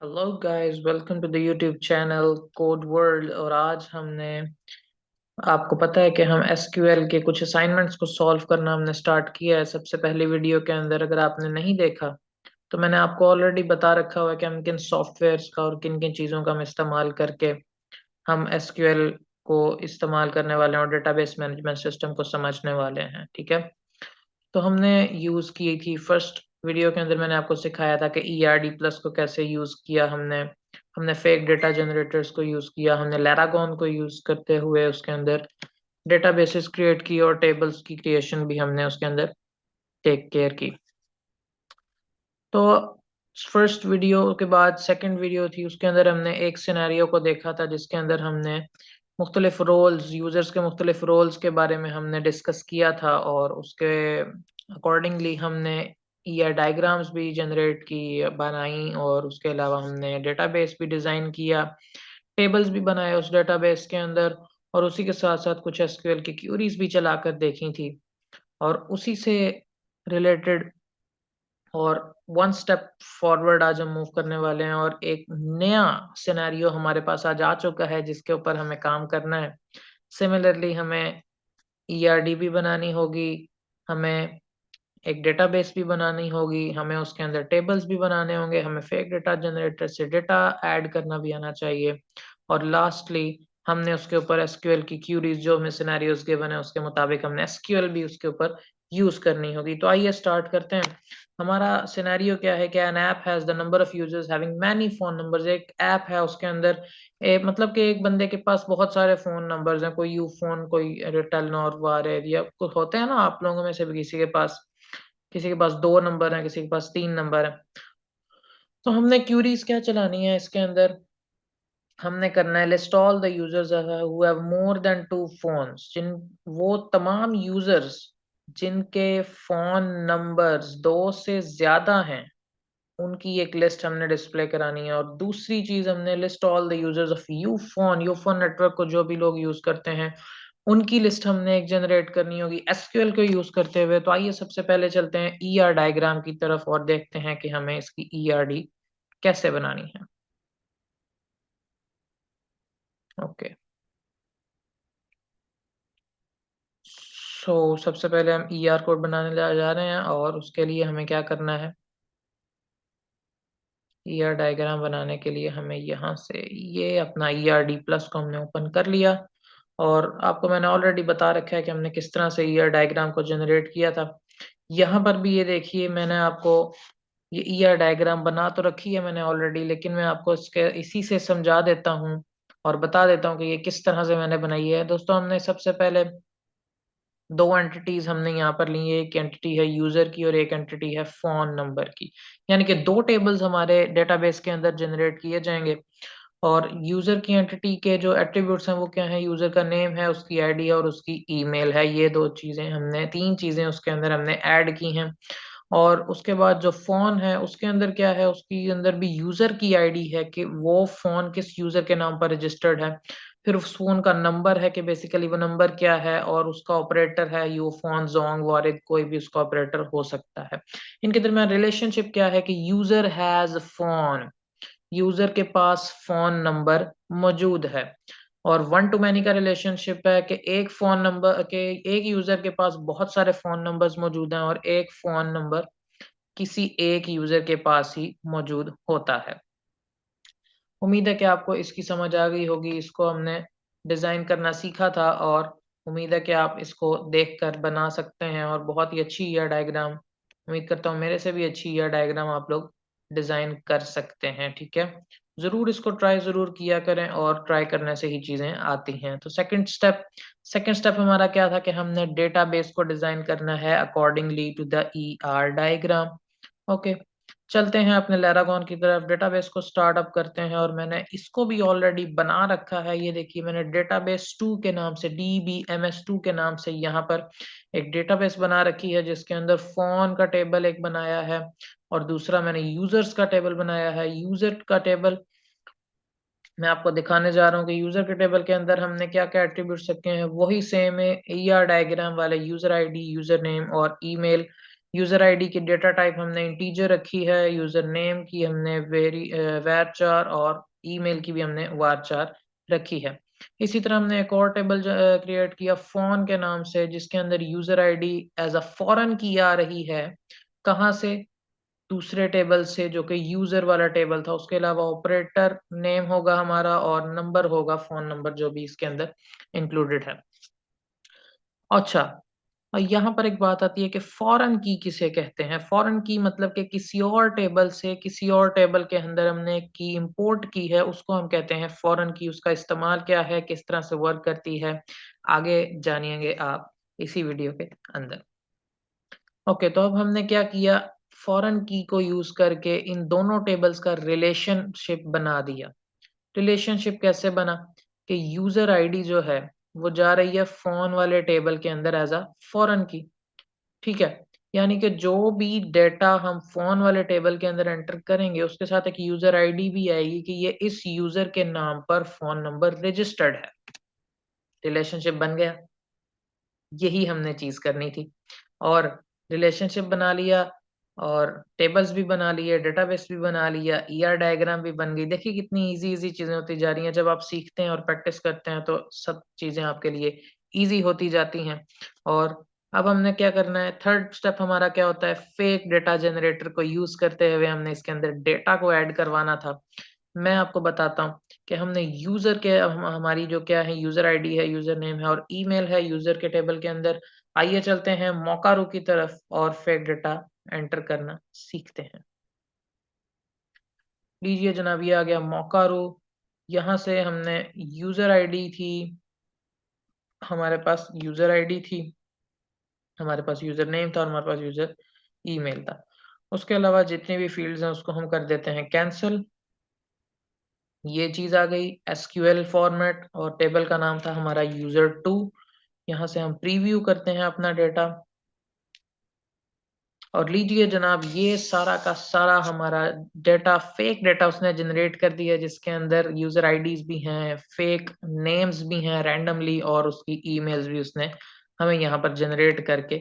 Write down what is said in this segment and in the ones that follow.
Hello guys, welcome to the YouTube channel code world. और आज हमने आपको पता है कि हम एसक्यूएल के कुछ असाइनमेंट्स को सॉल्व करना हमने स्टार्ट किया है। सबसे पहली वीडियो के अंदर अगर आपने नहीं देखा तो मैंने आपको ऑलरेडी बता रखा हुआ है कि हम किन सॉफ्टवेयर्स का और किन किन चीज़ों का हम इस्तेमाल करके हम एसक्यूएल को इस्तेमाल करने वाले हैं और डेटाबेस मैनेजमेंट सिस्टम को समझने वाले हैं। ठीक है, तो हमने यूज़ की थी फर्स्ट वीडियो के अंदर, मैंने आपको सिखाया था कि ईआरडी प्लस को कैसे यूज़ किया हमने हमने फेक डेटा जनरेटर्स को यूज़ किया, हमने लैरागोन को यूज़ करते हुए उसके अंदर डेटाबेसेस क्रिएट की और टेबल्स की क्रिएशन भी हमने उसके अंदर टेक केयर की। तो फर्स्ट वीडियो के बाद सेकंड वीडियो थी, उसके अंदर हमने एक सिनेरियो को देखा था जिसके अंदर हमने मुख्तलिफ रोल्स, यूजर्स के मुख्तलिफ रोल्स के बारे में हमने डिस्कस किया था और उसके अकॉर्डिंगली हमने या डायग्राम्स भी जनरेट की, बनाई, और उसके अलावा हमने डेटाबेस भी डिज़ाइन किया, टेबल्स भी बनाए उस डेटाबेस के अंदर, और उसी के साथ साथ कुछ एसक्यूएल की क्यूरीज भी चलाकर देखी थी। और उसी से रिलेटेड और वन स्टेप फॉरवर्ड आज हम मूव करने वाले हैं और एक नया सिनेरियो हमारे पास आज आ चुका है जिसके ऊपर हमें काम करना है। सिमिलरली हमें ईआरडी भी बनानी होगी, हमें एक डेटाबेस भी बनानी होगी, हमें उसके अंदर टेबल्स भी बनाने होंगे, हमें फेक डेटा जनरेटर से डेटा ऐड करना भी आना चाहिए, और लास्टली हमने उसके ऊपर एसक्यूएल की क्यूरीज जो हमें सिनेरियोज गिवन है उसके मुताबिक हमने एसक्यूएल भी उसके ऊपर यूज करनी होगी। तो आइए स्टार्ट करते हैं। हमारा सिनेरियो क्या है कि an app has the number of users having many phone numbers. एक ऐप है, उसके अंदर मतलब कि एक बंदे के पास बहुत सारे फोन नंबर्स हैं, कोई यू फोन, कोई टेलनॉर, वारेर, या कुछ होते हैं ना आप लोगों में से भी किसी के पास 2 नंबर हैं, किसी के पास 3 नंबर हैं। तो हमने क्यूरीज क्या चलानी है इसके अंदर, हमने करना है list all the users who have more than 2 phones. वो तमाम यूजर्स जिनके फोन नंबर्स 2 से ज्यादा हैं, उनकी एक लिस्ट हमने डिस्प्ले करानी है। और दूसरी चीज, हमने list all the users of Ufone network को जो भी लोग यूज करते हैं उनकी लिस्ट हमने एक जनरेट करनी होगी एसक्यूएल को यूज करते हुए। तो आइए सबसे पहले चलते हैं ईआर डायग्राम की तरफ और देखते हैं कि हमें इसकी ईआरडी कैसे बनानी है। ओके, सो सबसे पहले हम ईआर कोड बनाने जा रहे हैं और उसके लिए हमें क्या करना है, ईआर डायग्राम बनाने के लिए हमें यहाँ से ये अपना ईआरडी प्लस को हमने ओपन कर लिया। और आपको मैंने ऑलरेडी बता रखा है कि हमने किस तरह से ईआर डायग्राम को जनरेट किया था। यहाँ पर भी ये देखिए, मैंने आपको ये ईआर डायग्राम बना तो रखी है मैंने ऑलरेडी, लेकिन मैं आपको इसके इसी से समझा देता हूँ और बता देता हूँ कि ये किस तरह से मैंने बनाई है। दोस्तों, हमने सबसे पहले 2 एंटिटीज हमने यहाँ पर ली है, एक एंटिटी है यूजर की और एक एंटिटी है फोन नंबर की। यानी कि 2 टेबल्स हमारे डेटाबेस के अंदर जनरेट किए जाएंगे। और यूजर की एंटिटी के जो एट्रीब्यूट्स हैं वो क्या है, यूजर का नेम है, उसकी आईडी और उसकी ईमेल है। ये 2 चीजें हमने, 3 चीजें उसके अंदर हमने ऐड की हैं। और उसके बाद जो फोन है उसके अंदर क्या है, उसके अंदर भी यूजर की आईडी है कि वो फोन किस यूजर के नाम पर रजिस्टर्ड है। फिर उस फोन का नंबर है कि बेसिकली वो नंबर क्या है, और उसका ऑपरेटर है यू फोन, जोंग, वारिद, कोई भी उसका ऑपरेटर हो सकता है। इनके दरमियान रिलेशनशिप क्या है कि यूजर हैज फोन, यूजर के पास फोन नंबर मौजूद है। और वन टू मैनी का रिलेशनशिप है कि एक फोन नंबर के, एक यूजर के पास बहुत सारे फोन नंबर्स मौजूद हैं और एक फोन नंबर किसी एक यूजर के पास ही मौजूद होता है। उम्मीद है कि आपको इसकी समझ आ गई होगी। इसको हमने डिजाइन करना सीखा था और उम्मीद है कि आप इसको देखकर बना सकते हैं और बहुत ही अच्छी यह डायग्राम, उम्मीद करता हूँ मेरे से भी अच्छी यह डायग्राम आप लोग डिजाइन कर सकते हैं। ठीक है, जरूर इसको ट्राई जरूर किया करें और ट्राई करने से ही चीजें आती हैं। तो सेकंड स्टेप हमारा क्या था कि हमने डेटाबेस को डिजाइन करना है accordingly to the E R diagram. Okay, चलते हैं अपने लैरागोन की तरफ, डेटाबेस को स्टार्टअप करते हैं। और मैंने इसको भी ऑलरेडी बना रखा है, ये देखिए मैंने डेटाबेस 2 के नाम से, DBMS2 के नाम से यहाँ पर एक डेटाबेस बना रखी है जिसके अंदर फोन का टेबल एक बनाया है और दूसरा मैंने यूजर्स का टेबल बनाया है। यूजर का टेबल मैं आपको दिखाने जा रहा हूँ कि यूजर के टेबल के अंदर हमने क्या क्या एट्रीब्यूट्स रखे हैं, वही सेम है ईआर डायग्राम वाले, यूजर आईडी, यूजर नेम और ईमेल। यूजर आईडी की डेटा टाइप हमने इंटीजर रखी है, यूजर नेम की हमने varchar और ईमेल की भी हमने varchar रखी है। इसी तरह हमने एक और टेबल क्रिएट किया फोन के नाम से, जिसके अंदर user ID as a foreign की आ रही है। कहाँ से? दूसरे टेबल से, जो कि यूजर वाला टेबल था। उसके अलावा ऑपरेटर नेम होगा हमारा और नंबर होगा, फोन नंबर जो भी इसके अंदर इंक्लूडेड है। अच्छा, यहाँ पर एक बात आती है कि फॉरेन की किसे कहते हैं? फॉरेन की मतलब कि किसी और टेबल से किसी और टेबल के अंदर हमने की इंपोर्ट की है, उसको हम कहते हैं फॉरेन की। उसका इस्तेमाल क्या है, किस तरह से वर्क करती है, आगे जानिएंगे आप इसी वीडियो के अंदर। ओके, तो अब हमने क्या किया, फॉरेन की को यूज करके इन दोनों टेबल्स का रिलेशनशिप बना दिया। रिलेशनशिप कैसे बना कि यूजर आईडी जो है वो जा रही है फोन वाले टेबल के अंदर एज अ फॉरेन की। ठीक है, यानी कि जो भी डेटा हम फोन वाले टेबल के अंदर एंटर करेंगे उसके साथ एक यूजर आईडी भी आएगी कि ये इस यूजर के नाम पर फोन नंबर रजिस्टर्ड है। रिलेशनशिप बन गया, यही हमने चीज करनी थी। और रिलेशनशिप बना लिया और टेबल्स भी बना लिए, डेटाबेस भी बना लिया, ईआर डायग्राम भी बन गई। देखिए कितनी इजी इजी चीजें होती जा रही हैं। जब आप सीखते हैं और प्रैक्टिस करते हैं तो सब चीजें आपके लिए इजी होती जाती हैं। और अब हमने क्या करना है, थर्ड स्टेप हमारा क्या होता है, फेक डेटा जनरेटर को यूज करते हुए हमने इसके अंदर डेटा को ऐड करवाना था। मैं आपको बताता हूँ कि हमने यूजर के हमारी जो क्या है, यूजर आईडी है, यूजर नेम है और ईमेल है यूजर के टेबल के अंदर। आइए चलते हैं मोकारू की तरफ और फेक डेटा एंटर करना सीखते हैं। लीजिए जनाब, ये आ गया मोकारू। यहाँ से हमने यूजर आईडी थी, हमारे पास यूजर आईडी थी, हमारे पास यूजर नेम था और हमारे पास यूजर ईमेल था। उसके अलावा जितनी भी फील्ड्स हैं उसको हम कर देते हैं कैंसिल। ये चीज आ गई एसक्यूएल फॉर्मेट और टेबल का नाम था हमारा यूजर टू। यहाँ से हम प्रीव्यू करते हैं अपना डेटा और लीजिए जनाब, ये सारा का सारा हमारा डेटा, फेक डेटा उसने जनरेट कर दिया, जिसके अंदर यूजर आईडीज भी हैं, फेक नेम्स भी हैं रैंडमली, और उसकी ईमेल्स भी उसने हमें यहाँ पर जनरेट करके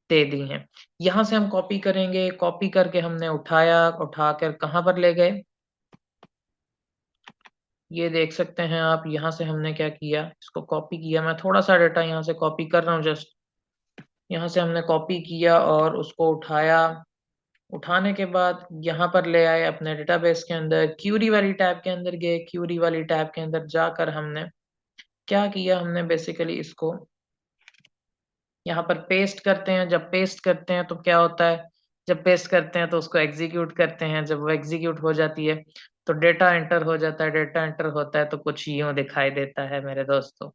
दे दी हैं। यहाँ से हम कॉपी करेंगे, कॉपी करके हमने उठाया, उठाकर कहाँ पर ले गए, ये देख सकते हैं आप। यहाँ से हमने क्या किया, इसको कॉपी किया। मैं थोड़ा सा डेटा यहाँ से कॉपी कर रहा हूँ जस्ट। यहाँ से हमने कॉपी किया और उसको उठाया। उठाने के बाद यहाँ पर ले आए अपने डेटाबेस के अंदर, क्यूरी वाली टैब के अंदर गए। क्यूरी वाली टैब के अंदर जाकर हमने क्या किया, हमने बेसिकली इसको यहाँ पर पेस्ट करते हैं। जब पेस्ट करते हैं तो क्या होता है, जब पेस्ट करते हैं तो उसको एग्जीक्यूट करते हैं। जब वो एग्जीक्यूट हो जाती है तो डेटा एंटर हो जाता है। डेटा एंटर होता है तो कुछ यूं दिखाई देता है मेरे दोस्तों।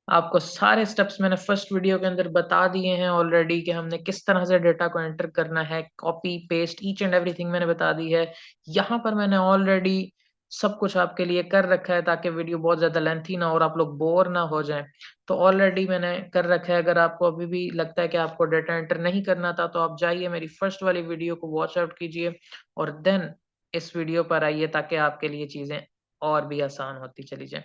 आपको सारे स्टेप्स मैंने फर्स्ट वीडियो के अंदर बता दिए हैं ऑलरेडी कि हमने किस तरह से डेटा को एंटर करना है। Copy paste each and everything मैंने बता दी है। यहाँ पर मैंने ऑलरेडी सब कुछ आपके लिए कर रखा है ताकि वीडियो बहुत ज्यादा लेंथी ना हो और आप लोग बोर ना हो जाएं। तो ऑलरेडी मैंने कर रखा है। अगर आपको अभी भी लगता है कि आपको डेटा एंटर नहीं करना था तो आप जाइए मेरी फर्स्ट वाली वीडियो को वॉच आउट कीजिए और देन इस वीडियो पर आइए ताकि आपके लिए चीजें और भी आसान होती चली जाए।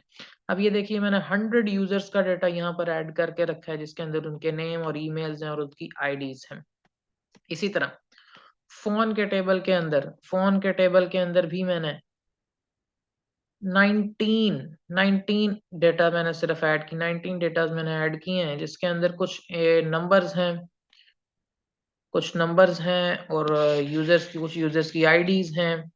अब ये देखिए, मैंने 100 यूजर्स का डाटा यहाँ पर ऐड करके रखा है, जिसके अंदर उनके नेम और ईमेल्स हैं और उनकी आईडीज हैं। इसी तरह फोन के टेबल के अंदर भी मैंने 19 डेटा मैंने सिर्फ ऐड की। 19 डेटा मैंने ऐड किए हैं, जिसके अंदर कुछ नंबर्स हैं और कुछ यूजर्स की आईडीज हैं।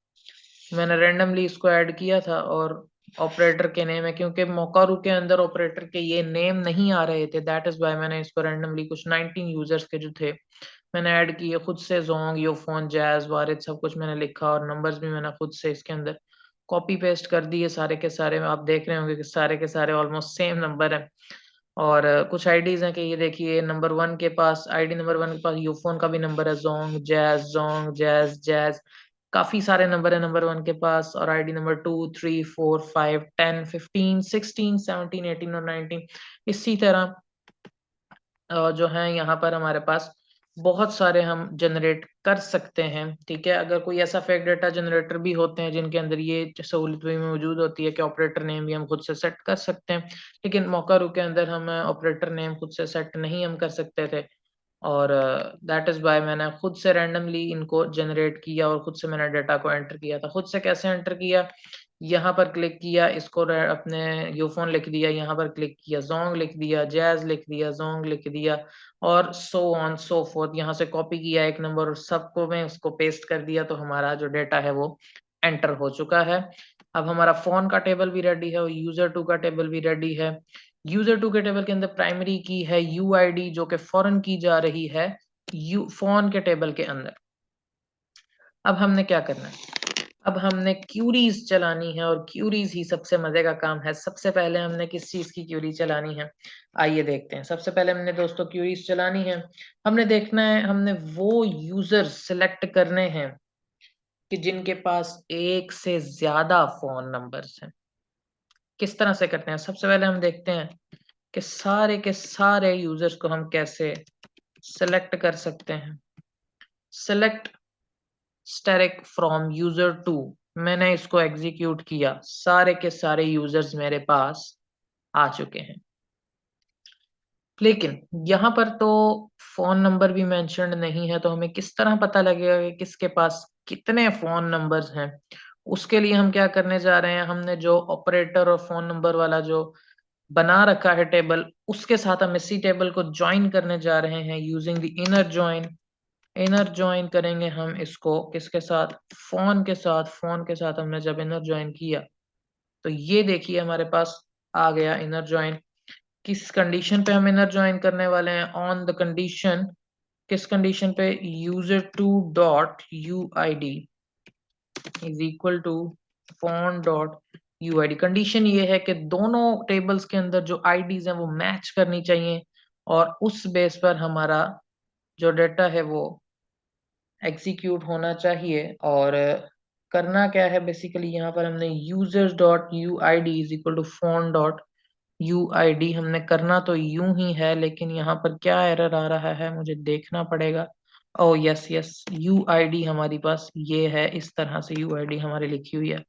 मैंने रैंडमली इसको ऐड किया था और ऑपरेटर के नेम है, क्योंकि मोकारू के अंदर ऑपरेटर के ये नेम नहीं आ रहे थे, दैट इज वाई मैंने इसको रैंडमली कुछ 19 यूजर्स के जो थे मैंने ऐड किए खुद से। जोंग, योफोन, जैज, वारिद सब कुछ मैंने लिखा और नंबर्स भी मैंने खुद से इसके अंदर कॉपी पेस्ट कर दिए सारे के सारे। आप देख रहे होंगे कि सारे के सारे ऑलमोस्ट सेम नंबर है। और कुछ आईडीज हैं कि ये देखिए, नंबर वन के पास, आईडी नंबर वन के पास यूफोन का भी नंबर है, जोंग जैज जैज, काफी सारे नंबर है नंबर वन के पास। और आईडी नंबर 2, 3, 4, 5, 10, 15, 16, 17, 18 और 19 इसी तरह जो है यहाँ पर हमारे पास बहुत सारे हम जनरेट कर सकते हैं। ठीक है, अगर कोई ऐसा फेक डेटा जनरेटर भी होते हैं जिनके अंदर ये सहूलियत भी मौजूद होती है कि ऑपरेटर नेम भी हम खुद से सेट कर सकते हैं, लेकिन मौका रू के अंदर हम ऑपरेटर नेम खुद से सेट नहीं हम कर सकते थे। और दैट इज बाय मैंने खुद से रैंडमली इनको जनरेट किया और खुद से मैंने डाटा को एंटर किया था। खुद से कैसे एंटर किया, यहाँ पर क्लिक किया, इसको अपने यूफोन लिख दिया, यहाँ पर क्लिक किया, जोंग लिख दिया, जैज लिख दिया, जोंग लिख दिया, और सो ऑन सो फोर्थ, यहाँ से कॉपी किया एक नंबर और सबको मैं उसको पेस्ट कर दिया, तो हमारा जो डेटा है वो एंटर हो चुका है। अब हमारा फोन का टेबल भी रेडी है और यूजर टू का टेबल भी रेडी है। यूजर टू के टेबल के अंदर प्राइमरी की है यूआईडी, जो कि फॉरेन की जा रही है यू फोन के टेबल के अंदर। अब हमने क्या करना है, अब हमने क्यूरीज चलानी है, और क्यूरीज ही सबसे मजे का काम है। सबसे पहले हमने किस चीज की क्यूरी चलानी है, आइए देखते हैं। सबसे पहले हमने दोस्तों क्यूरीज चलानी है। हमने देखना है, हमने वो यूजर सिलेक्ट करने हैं कि जिनके पास एक से ज्यादा फोन नंबर्स हैं। किस तरह से करते हैं, सबसे पहले हम देखते हैं कि सारे के सारे यूजर्स को हम कैसे सेलेक्ट कर सकते हैं। Select static from user two, मैंने इसको एग्जीक्यूट किया, सारे के सारे यूजर्स मेरे पास आ चुके हैं। लेकिन यहाँ पर तो फोन नंबर भी मेंशन्ड नहीं है, तो हमें किस तरह पता लगेगा कि किसके पास कितने फोन नंबर्स हैं। उसके लिए हम क्या करने जा रहे हैं, हमने जो ऑपरेटर और फोन नंबर वाला जो बना रखा है टेबल, उसके साथ हम इसी टेबल को ज्वाइन करने जा रहे हैं using the inner join. Inner join करेंगे हम इसको किसके साथ, फोन के साथ। फोन के साथ हमने जब इनर ज्वाइन किया तो ये देखिए हमारे पास आ गया इनर ज्वाइन। किस कंडीशन पे हम इनर ज्वाइन करने वाले हैं, ऑन द कंडीशन, किस कंडीशन पे, user two dot U I D is equal to phone dot U I D. Condition ये है कि दोनों टेबल्स के अंदर जो आईडीज हैं वो मैच करनी चाहिए, और उस बेस पर हमारा जो डाटा है वो एग्जीक्यूट होना चाहिए। और करना क्या है बेसिकली, यहाँ पर हमने users dot U I D is equal to phone dot U I D, हमने करना तो यूं ही है, लेकिन यहाँ पर क्या एरर आ रहा है मुझे देखना पड़ेगा। ओ yes yes, you I D हमारी पास ये है, इस तरह से यू आई डी हमारी लिखी हुई है।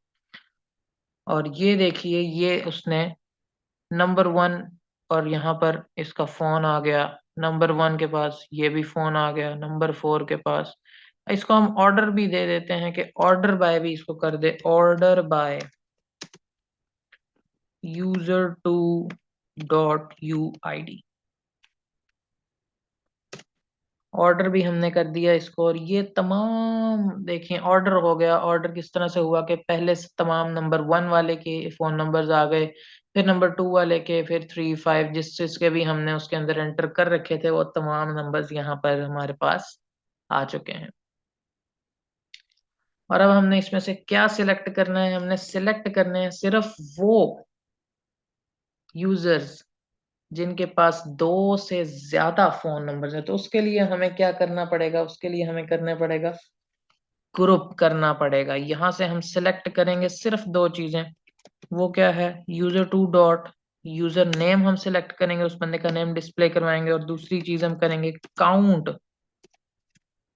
और ये देखिए ये उसने नंबर वन, और यहाँ पर इसका फोन आ गया नंबर वन के पास, ये भी फोन आ गया नंबर फोर के पास। इसको हम ऑर्डर भी दे देते हैं कि ऑर्डर बाय भी इसको कर दे, order by user two dot U I D. Order भी हमने कर दिया इसको, और ये तमाम देखें ऑर्डर हो गया। ऑर्डर किस तरह से हुआ कि पहले से तमाम नंबर वन वाले के फोन नंबर्स आ गए, फिर नंबर टू वाले के, फिर थ्री फाइव जिस चीज के भी हमने उसके अंदर एंटर कर रखे थे वो तमाम नंबर्स यहाँ पर हमारे पास आ चुके हैं। और अब हमने इसमें से क्या सिलेक्ट करना है, हमने सिलेक्ट करने हैं सिर्फ वो यूजर्स जिनके पास दो से ज्यादा फोन नंबर है। तो उसके लिए हमें क्या करना पड़ेगा, उसके लिए हमें करना पड़ेगा ग्रुप करना पड़ेगा। यहां से हम सिलेक्ट करेंगे सिर्फ दो चीजें, वो क्या है, user two dot user name हम सिलेक्ट करेंगे, उस बंदे का नेम डिस्प्ले करवाएंगे, और दूसरी चीज हम करेंगे काउंट।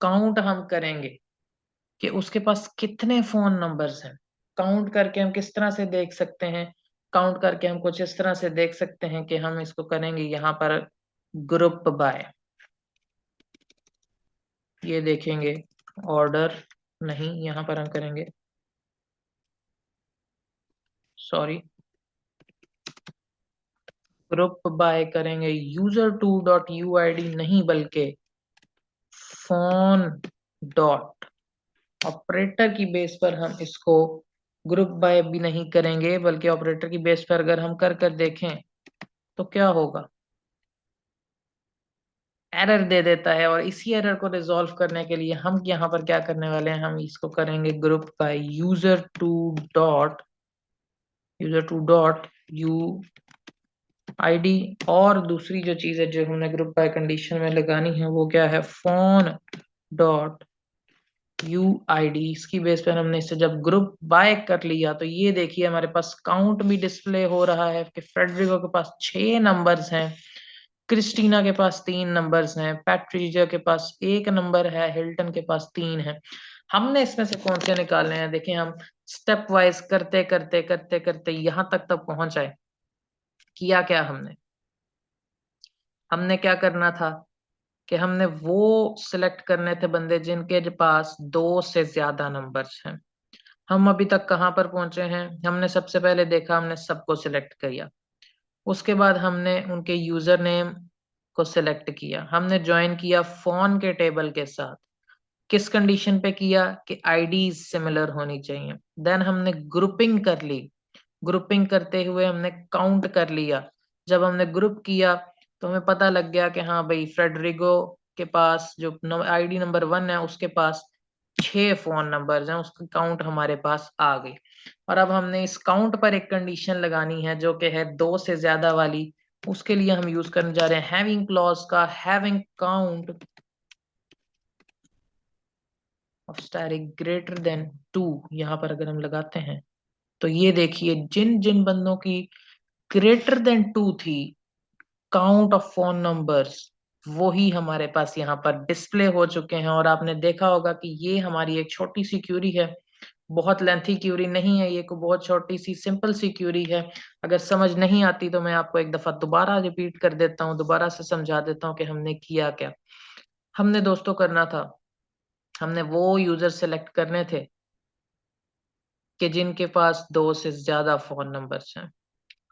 काउंट हम करेंगे कि उसके पास कितने फोन नंबर्स हैं। काउंट करके हम किस तरह से देख सकते हैं, काउंट करके हम कुछ इस तरह से देख सकते हैं कि हम इसको करेंगे यहाँ पर ग्रुप बाय, ये देखेंगे ऑर्डर नहीं, यहाँ पर हम करेंगे, सॉरी, ग्रुप बाय करेंगे user two dot U I D नहीं, बल्कि फोन डॉट ऑपरेटर की बेस पर हम इसको ग्रुप बाय भी नहीं करेंगे, बल्कि ऑपरेटर की बेस पर अगर हम कर कर देखें तो क्या होगा, एरर दे देता है। और इसी एरर को रिजॉल्व करने के लिए हम यहाँ पर क्या करने वाले हैं, हम इसको करेंगे group by user two dot you ID. और दूसरी जो चीज है जो हमने ग्रुप बाय कंडीशन में लगानी है वो क्या है, phone dot U I D. इसकी बेस पर हमने इसे जब ग्रुप बाय कर लिया तो ये देखिए हमारे पास काउंट भी डिस्प्ले हो रहा है कि फ्रेडरिको के पास 6 नंबर्स हैं, क्रिस्टीना के पास 3 नंबर्स हैं, पैट्रिजिया के पास 1 नंबर है, हिल्टन के पास 3 है। हमने इसमें से कौन से निकालने हैं, देखिए हम स्टेप वाइज करते करते करते करते यहाँ तक तब पहुंच आए। किया क्या हमने, हमने क्या करना था कि हमने वो सिलेक्ट करने थे बंदे जिनके पास 2 से ज्यादा नंबर्स हैं। हम अभी तक कहाँ पर पहुंचे हैं? हमने सबसे पहले देखा, हमने सबको सिलेक्ट किया। उसके बाद हमने उनके यूजर नेम को सिलेक्ट किया, हमने ज्वाइन किया फोन के टेबल के साथ। किस कंडीशन पे किया? कि आईडी सिमिलर होनी चाहिए। देन हमने ग्रुपिंग कर ली। ग्रुपिंग करते हुए हमने काउंट कर लिया। जब हमने ग्रुप किया तो हमें पता लग गया कि हाँ भाई, फ्रेडरिगो के पास जो आईडी नंबर 1 है उसके पास 6 फोन नंबर्स हैं, उसकी काउंट हमारे पास आ गई। और अब हमने इस काउंट पर एक कंडीशन लगानी है जो कि है 2 से ज्यादा वाली। उसके लिए हम यूज करने जा रहे हैं हैविंग क्लॉज का, having count of static greater than 2। यहाँ पर अगर हम लगाते हैं तो ये देखिए, जिन जिन बंदों की ग्रेटर देन 2 थी काउंट ऑफ फोन नंबर्स, वो ही हमारे पास यहाँ पर डिस्प्ले हो चुके हैं। और आपने देखा होगा कि ये हमारी एक छोटी सी क्यूरी है, बहुत लेंथी क्यूरी नहीं है ये, को बहुत छोटी सी सिंपल सी क्यूरी है। अगर समझ नहीं आती तो मैं आपको एक दफा दोबारा रिपीट कर देता हूँ, दोबारा से समझा देता हूँ कि हमने किया क्या। हमने दोस्तों करना था, हमने वो यूजर सेलेक्ट करने थे कि जिनके पास 2 से ज्यादा फोन नंबर्स हैं।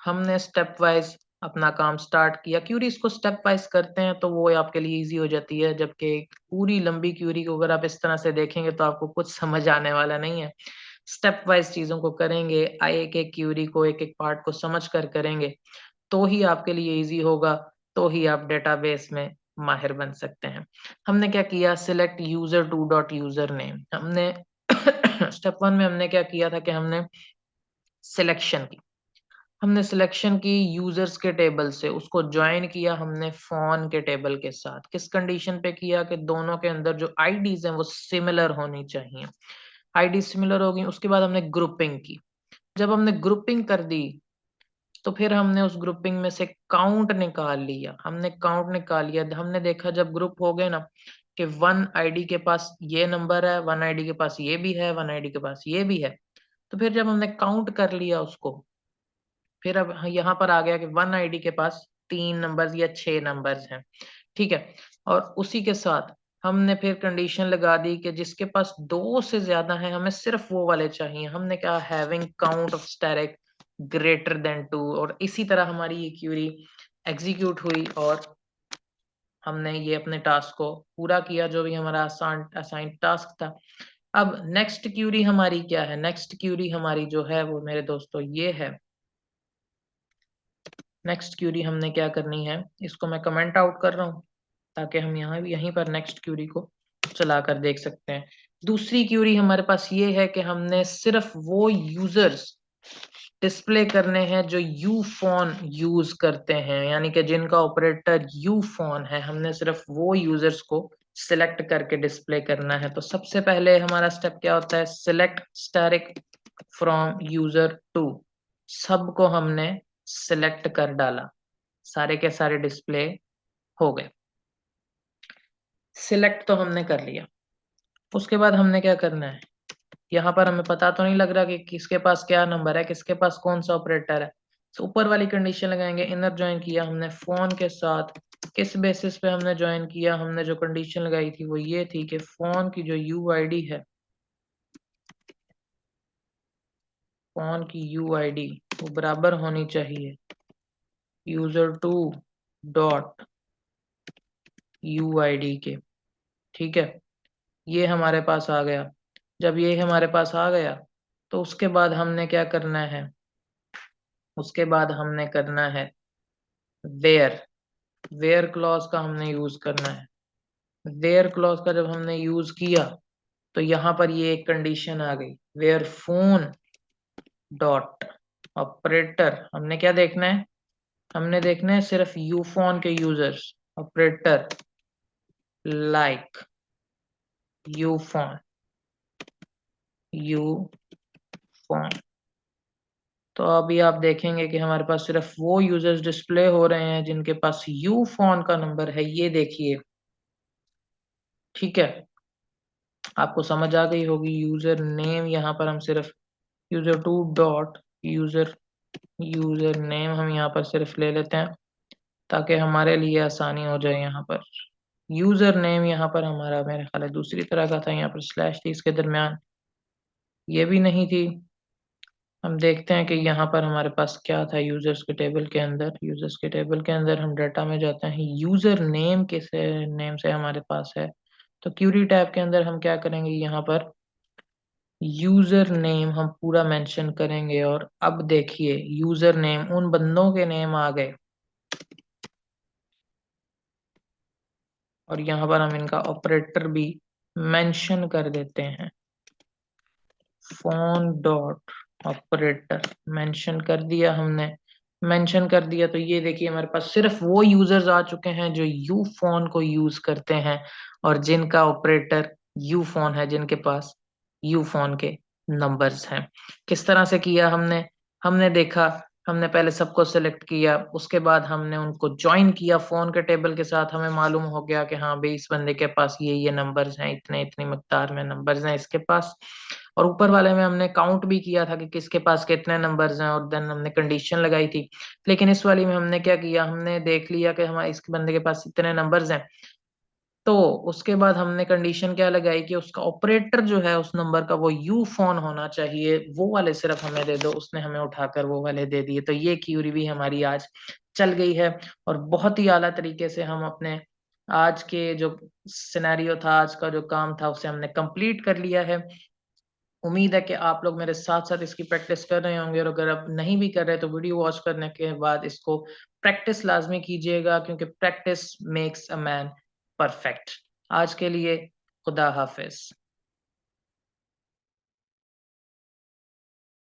हमने स्टेप वाइज अपना काम स्टार्ट किया। क्यूरीज को स्टेप वाइज करते हैं तो वो आपके लिए इजी हो जाती है, जबकि पूरी लंबी क्यूरी को अगर आप इस तरह से देखेंगे तो आपको कुछ समझ आने वाला नहीं है। स्टेप वाइज चीजों को करेंगे, एक एक क्यूरी को, एक एक पार्ट को समझ कर करेंगे तो ही आपके लिए इजी होगा, तो ही आप डेटाबेस में माहिर बन सकते हैं। हमने क्या किया? Select user two dot user name. हमने स्टेप 1 में हमने क्या किया था कि हमने सिलेक्शन की। हमने सिलेक्शन की यूजर्स के टेबल से, उसको ज्वाइन किया हमने फोन के टेबल के साथ। किस कंडीशन पे किया? कि दोनों के अंदर जो आईडीज हैं वो सिमिलर होनी चाहिए। आईडी सिमिलर होगी, उसके बाद हमने ग्रुपिंग की। जब हमने ग्रुपिंग कर दी तो फिर हमने उस ग्रुपिंग में से काउंट निकाल लिया। हमने काउंट निकाल लिया, हमने देखा जब ग्रुप हो गए ना कि 1 आईडी के पास ये नंबर है, 1 आईडी के पास ये भी है, 1 आईडी के पास ये भी है। तो फिर जब हमने काउंट कर लिया उसको, फिर अब यहाँ पर आ गया कि 1 आईडी के पास 3 नंबर्स या 6 नंबर्स हैं। ठीक है। और उसी के साथ हमने फिर कंडीशन लगा दी कि जिसके पास 2 से ज्यादा है हमें सिर्फ वो वाले चाहिए। हमने कहा having count of static greater than 2। और इसी तरह हमारी ये क्यूरी एग्जीक्यूट हुई और हमने ये अपने टास्क को पूरा किया, जो भी हमारा असाइन टास्क था। अब नेक्स्ट क्यूरी हमारी क्या है? नेक्स्ट क्यूरी हमारी जो है वो मेरे दोस्तों ये है। नेक्स्ट क्यूरी हमने क्या करनी है, इसको मैं कमेंट आउट कर रहा हूँ ताकि हम यहाँ भी यहीं पर नेक्स्ट क्यूरी को चला कर देख सकते हैं। दूसरी क्यूरी हमारे पास ये है कि हमने सिर्फ वो यूजर्स डिस्प्ले करने हैं जो यू फोन यूज करते हैं, यानी कि जिनका ऑपरेटर यू फोन है। हमने सिर्फ वो यूजर्स को सिलेक्ट करके डिस्प्ले करना है। तो सबसे पहले हमारा स्टेप क्या होता है? Select static from user two. सबको हमने सिलेक्ट कर डाला, सारे के सारे डिस्प्ले हो गए। सिलेक्ट तो हमने कर लिया। उसके बाद हमने क्या करना है? यहाँ पर हमें पता तो नहीं लग रहा कि किसके पास क्या नंबर है, किसके पास कौन सा ऑपरेटर है। तो ऊपर वाली कंडीशन लगाएंगे, इनर ज्वाइन किया हमने फोन के साथ। किस बेसिस पे हमने ज्वाइन किया? हमने जो कंडीशन लगाई थी वो ये थी कि फोन की जो यूआईडी है, फोन की यूआईडी वो बराबर होनी चाहिए यूजर टू डॉट यूआईडी के। ठीक है, ये हमारे पास आ गया। जब ये हमारे पास आ गया तो उसके बाद हमने क्या करना है? उसके बाद हमने करना है वेयर। वेयर क्लॉज का हमने यूज करना है। वेयर क्लॉज का जब हमने यूज किया तो यहाँ पर ये एक कंडीशन आ गई, वेयर फोन डॉट ऑपरेटर। हमने क्या देखना है? हमने देखना है सिर्फ यूफोन के users, operator like Ufone, Ufone. तो अभी आप देखेंगे कि हमारे पास सिर्फ वो यूजर्स डिस्प्ले हो रहे हैं जिनके पास यू फोन का नंबर है। ये देखिए, ठीक है, आपको समझ आ गई होगी। यूजर नेम, यहाँ पर हम सिर्फ user two dot user user name हम यहाँ पर सिर्फ ले लेते हैं ताकि हमारे लिए आसानी हो जाए यहाँ पर। यूजर नेम यहाँ पर हमारा मेरे ख्याल है दूसरी तरह का था, यहाँ पर स्लैश थी इसके दरमियान, ये भी नहीं थी। हम देखते हैं कि यहाँ पर हमारे पास क्या था यूजर्स के टेबल के अंदर। यूजर्स के टेबल के अंदर हम डाटा में जाते हैं, यूजर नेम के से नेम से हमारे पास है। तो क्यूरी टैब के अंदर हम क्या करेंगे, यहाँ पर यूजर नेम हम पूरा मेंशन करेंगे। और अब देखिए यूजर नेम उन बंदों के नेम आ गए, और यहाँ पर हम इनका ऑपरेटर भी मेंशन कर देते हैं। फोन डॉट ऑपरेटर मेंशन कर दिया हमने। मेंशन कर दिया तो ये देखिए हमारे पास सिर्फ वो यूजर्स आ चुके हैं जो यू फोन को यूज करते हैं और जिनका ऑपरेटर यू फोन है, जिनके पास यू फोन के नंबर्स हैं। किस तरह से किया हमने, हमने देखा, हमने पहले सबको सिलेक्ट किया, उसके बाद हमने उनको ज्वाइन किया फोन के टेबल के साथ। हमें मालूम हो गया कि हाँ भाई इस बंदे के पास ये नंबर्स हैं, इतने इतनी मकदार में नंबर्स हैं इसके पास। और ऊपर वाले में हमने काउंट भी किया था कि किसके पास कितने नंबर्स हैं, और देन हमने कंडीशन लगाई थी। लेकिन इस वाली में हमने क्या किया, हमने देख लिया कि हमारे इस बंदे के पास इतने नंबर्स हैं, तो उसके बाद हमने कंडीशन क्या लगाई कि उसका ऑपरेटर जो है उस नंबर का वो यू फोन होना चाहिए, वो वाले सिर्फ हमें दे दो। उसने हमें उठाकर वो वाले दे दिए। तो ये क्यूरी भी हमारी आज चल गई है, और बहुत ही आला तरीके से हम अपने आज के जो सिनेरियो था, आज का जो काम था, उसे हमने कंप्लीट कर लिया है। उम्मीद है कि आप लोग मेरे साथ साथ इसकी प्रैक्टिस कर रहे होंगे, और अगर आप नहीं भी कर रहे तो वीडियो वॉच करने के बाद इसको प्रैक्टिस लाजमी कीजिएगा, क्योंकि practice makes a man perfect. आज के लिए खुदा हाफिज।